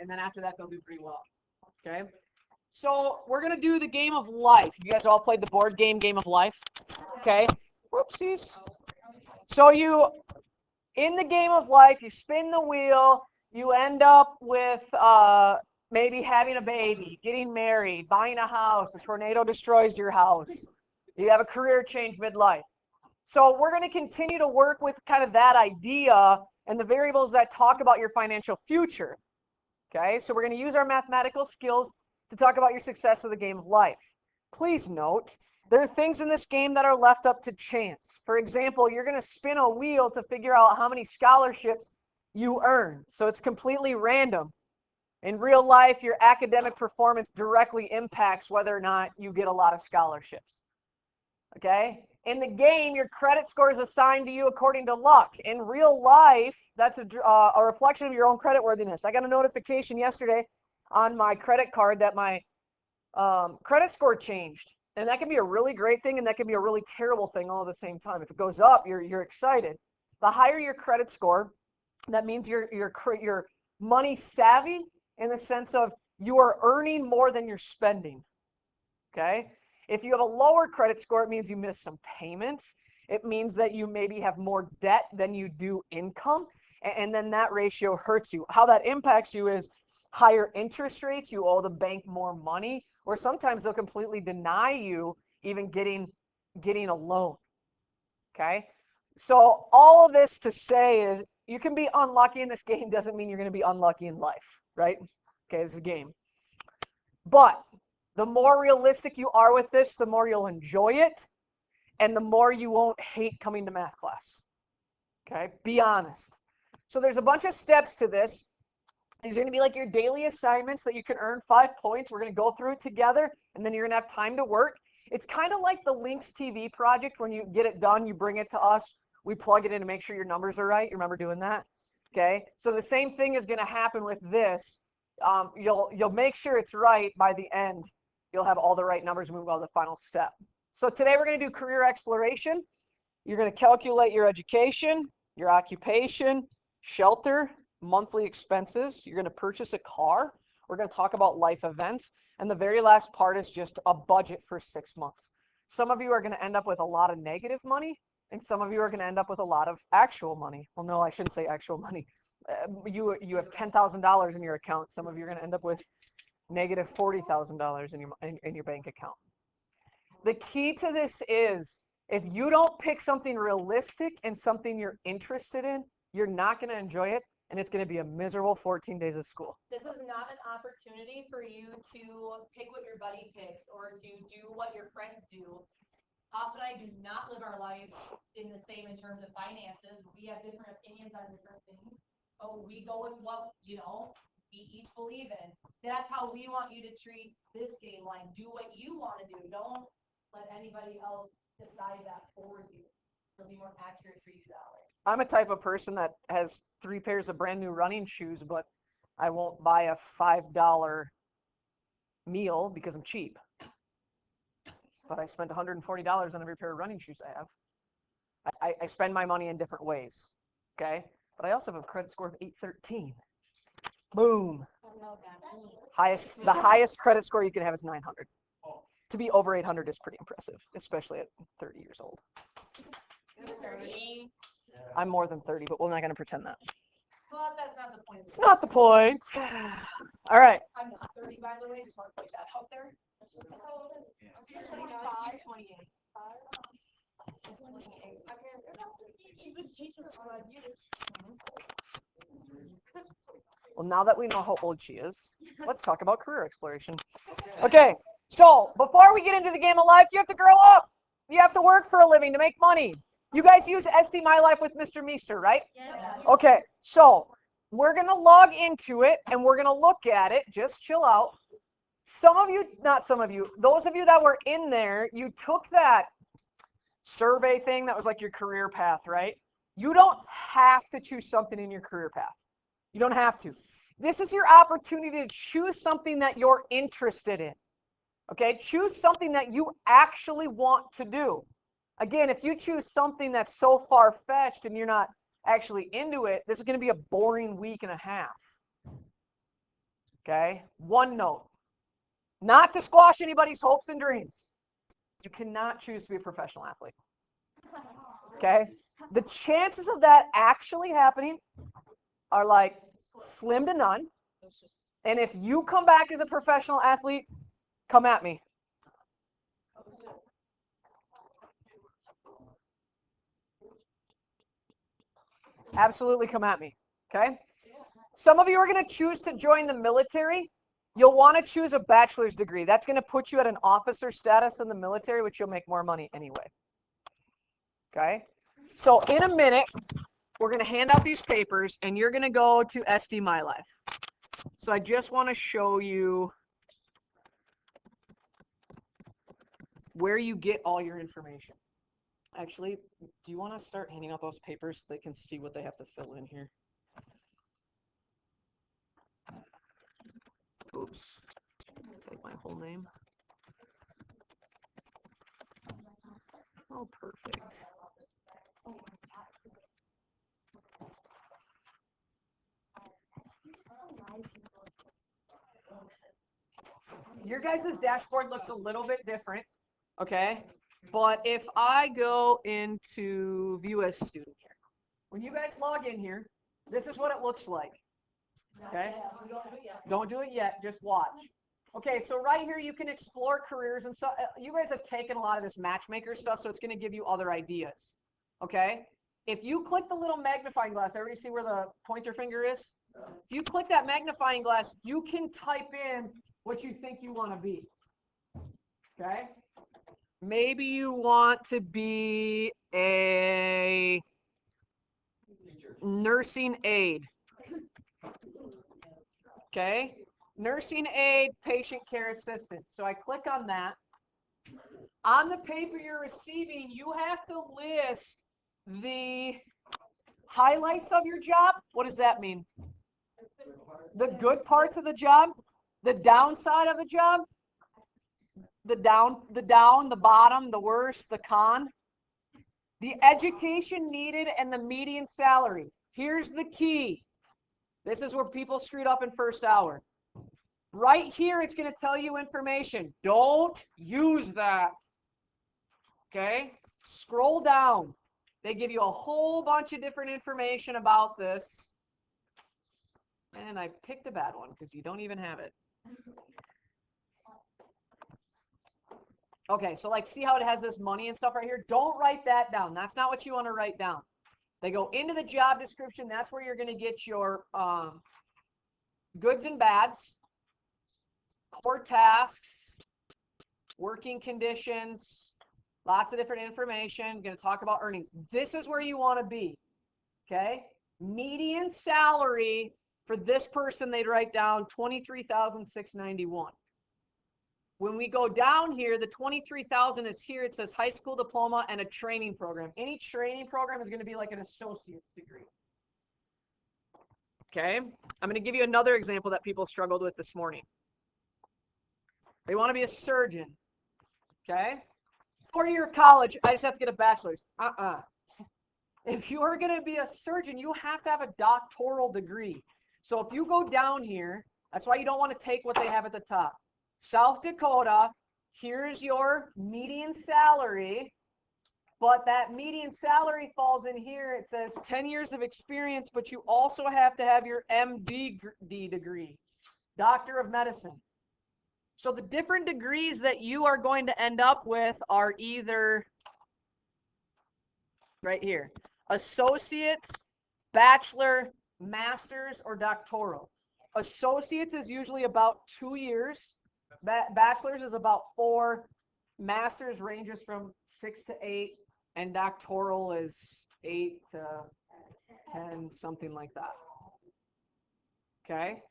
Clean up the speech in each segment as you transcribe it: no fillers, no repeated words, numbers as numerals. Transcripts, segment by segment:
and then after that they'll do pretty well. Okay? So we're going to do the game of life. You guys all played the board game, Game of Life? Okay? Whoopsies. So in the game of life, you spin the wheel, you end up with maybe having a baby, getting married, buying a house, a tornado destroys your house, you have a career change midlife. So we're going to continue to work with kind of that idea and the variables that talk about your financial future. Okay, so we're going to use our mathematical skills to talk about your success of the game of life. Please note, there are things in this game that are left up to chance. For example, you're going to spin a wheel to figure out how many scholarships you earn. So it's completely random. In real life, your academic performance directly impacts whether or not you get a lot of scholarships. Okay? In the game, your credit score is assigned to you according to luck. In real life, that's a reflection of your own credit worthiness. I got a notification yesterday on my credit card that my credit score changed. And that can be a really great thing, and that can be a really terrible thing all at the same time. If it goes up, you're excited. The higher your credit score, that means you're money savvy in the sense of you are earning more than you're spending. Okay? If you have a lower credit score, it means you miss some payments. It means that you maybe have more debt than you do income, and then that ratio hurts you. How that impacts you is higher interest rates, you owe the bank more money, or sometimes they'll completely deny you even getting a loan. Okay? So all of this to say is you can be unlucky in this game doesn't mean you're going to be unlucky in life, right? Okay, this is a game. But the more realistic you are with this, the more you'll enjoy it, and the more you won't hate coming to math class. Okay? Be honest. So there's a bunch of steps to this. These are going to be like your daily assignments that you can earn 5 points. We're going to go through it together, and then you're going to have time to work. It's kind of like the Lynx TV project. When you get it done, you bring it to us. We plug it in to make sure your numbers are right. You remember doing that? Okay? So the same thing is going to happen with this. You'll make sure it's right by the end. You'll have all the right numbers and move on to the final step. So today we're going to do career exploration. You're going to calculate your education, your occupation, shelter, monthly expenses. You're going to purchase a car. We're going to talk about life events. And the very last part is just a budget for 6 months. Some of you are going to end up with a lot of negative money, and some of you are going to end up with a lot of actual money. Well, no, I shouldn't say actual money. You have $10,000 in your account. Some of you are going to end up with negative $40,000 in your bank account. The key to this is if you don't pick something realistic and something you're interested in, you're not going to enjoy it, and it's going to be a miserable 14 days of school. This is not an opportunity for you to pick what your buddy picks or to do what your friends do. Off and I do not live our life in the same in terms of finances. We have different opinions on different things, but we go with what, we each believe in. That's how we want you to treat this game. Like, do what you want to do. Don't let anybody else decide that for you. It'll be more accurate for you that way. I'm a type of person that has 3 pairs of brand new running shoes, but I won't buy a $5 meal because I'm cheap. But I spent $140 on every pair of running shoes I have. I spend my money in different ways, okay? But I also have a credit score of 813. Boom. The highest credit score you can have is 900. To be over 800 is pretty impressive, especially at 30 years old. 30. I'm more than 30, but we're not going to pretend that. Well, that's not the point. It's not the point. All right. I'm not 30, by the way. Just want to put that out there. I'm 25. He's 28. Well, now that we know how old she is, let's talk about career exploration. Okay, so before we get into the game of life, you have to grow up. You have to work for a living to make money. You guys use SD My Life with Mr. Meester, right? Yes. Okay, so we're going to log into it, and we're going to look at it. Just chill out. Those of you that were in there, you took that survey thing that was like your career path, right? You don't have to choose something in your career path. You don't have to. This is your opportunity to choose something that you're interested in. Okay, choose something that you actually want to do. Again, if you choose something that's so far-fetched and you're not actually into it, this is going to be a boring week and a half. Okay? One note. Not to squash anybody's hopes and dreams. You cannot choose to be a professional athlete. Okay? The chances of that actually happening are like slim to none. And if you come back as a professional athlete, come at me. Absolutely come at me. Okay? Some of you are going to choose to join the military. You'll want to choose a bachelor's degree. That's going to put you at an officer status in the military, which you'll make more money anyway. Okay? So in a minute, we're going to hand out these papers, and you're going to go to SD My Life. So I just want to show you where you get all your information. Actually, do you want to start handing out those papers so they can see what they have to fill in here? Oops. Take my whole name. Oh, perfect. Your guys' dashboard looks a little bit different, okay? But if I go into view as student here, when you guys log in here, this is what it looks like, okay? Don't do it yet, just watch. Okay, so right here you can explore careers, and so you guys have taken a lot of this matchmaker stuff, so it's going to give you other ideas, okay? If you click the little magnifying glass, everybody see where the pointer finger is? If you click that magnifying glass, you can type in what you think you want to be, okay? Maybe you want to be a nursing aide, okay? Nursing aide, patient care assistant. So I click on that. On the paper you're receiving, you have to list the highlights of your job. What does that mean? The good parts of the job, the downside of the job, the bottom, the worst, the con, the education needed, and the median salary. Here's the key. This is where people screwed up in first hour. Right here, it's going to tell you information. Don't use that. Okay? Scroll down. They give you a whole bunch of different information about this. And I picked a bad one because you don't even have it. Okay, so like see how it has this money and stuff right here? Don't write that down. That's not what you want to write down. They go into the job description. That's where you're going to get your goods and bads, core tasks, working conditions, lots of different information. I'm going to talk about earnings. This is where you want to be, okay? Median salary for this person, they'd write down $23,691. When we go down here, the 23,000 is here. It says high school diploma and a training program. Any training program is going to be like an associate's degree. Okay? I'm going to give you another example that people struggled with this morning. They want to be a surgeon. Okay? 4-year college, I just have to get a bachelor's. If you are going to be a surgeon, you have to have a doctoral degree. So if you go down here, that's why you don't want to take what they have at the top. South Dakota, here's your median salary, but that median salary falls in here. It says 10 years of experience, but you also have to have your MD degree, Doctor of Medicine. So the different degrees that you are going to end up with are either right here, associates, bachelor, master's, or doctoral. Associates is usually about 2 years. Bachelor's is about 4. Master's ranges from 6 to 8, and doctoral is 8 to 10, something like that. Okay?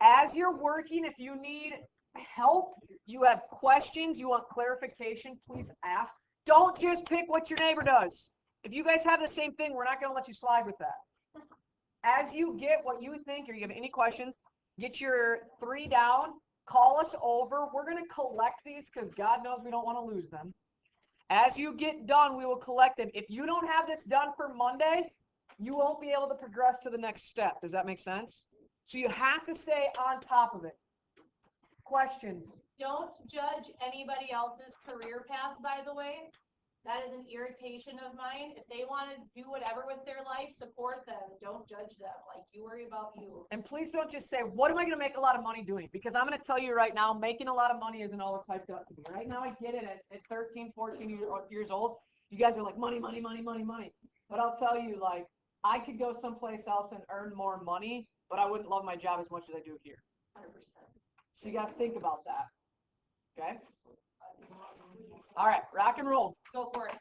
As you're working, if you need help, you have questions, you want clarification, please ask. Don't just pick what your neighbor does. If you guys have the same thing, we're not going to let you slide with that. As you get what you think, or you have any questions, get your 3 down. Call us over. We're going to collect these because God knows we don't want to lose them. As you get done, we will collect them. If you don't have this done for Monday, you won't be able to progress to the next step. Does that make sense? So you have to stay on top of it. Questions? Don't judge anybody else's career path, by the way. That is an irritation of mine. If they want to do whatever with their life, support them. Don't judge them. Like, you worry about you. And please don't just say, what am I going to make a lot of money doing? Because I'm going to tell you right now, making a lot of money isn't always hyped up to me. Right now, I get it at 13, 14 years old. You guys are like, money, money, money, money, money. But I'll tell you, like, I could go someplace else and earn more money, but I wouldn't love my job as much as I do here. 100%. So you got to think about that. Okay? All right, rock and roll. Go for it.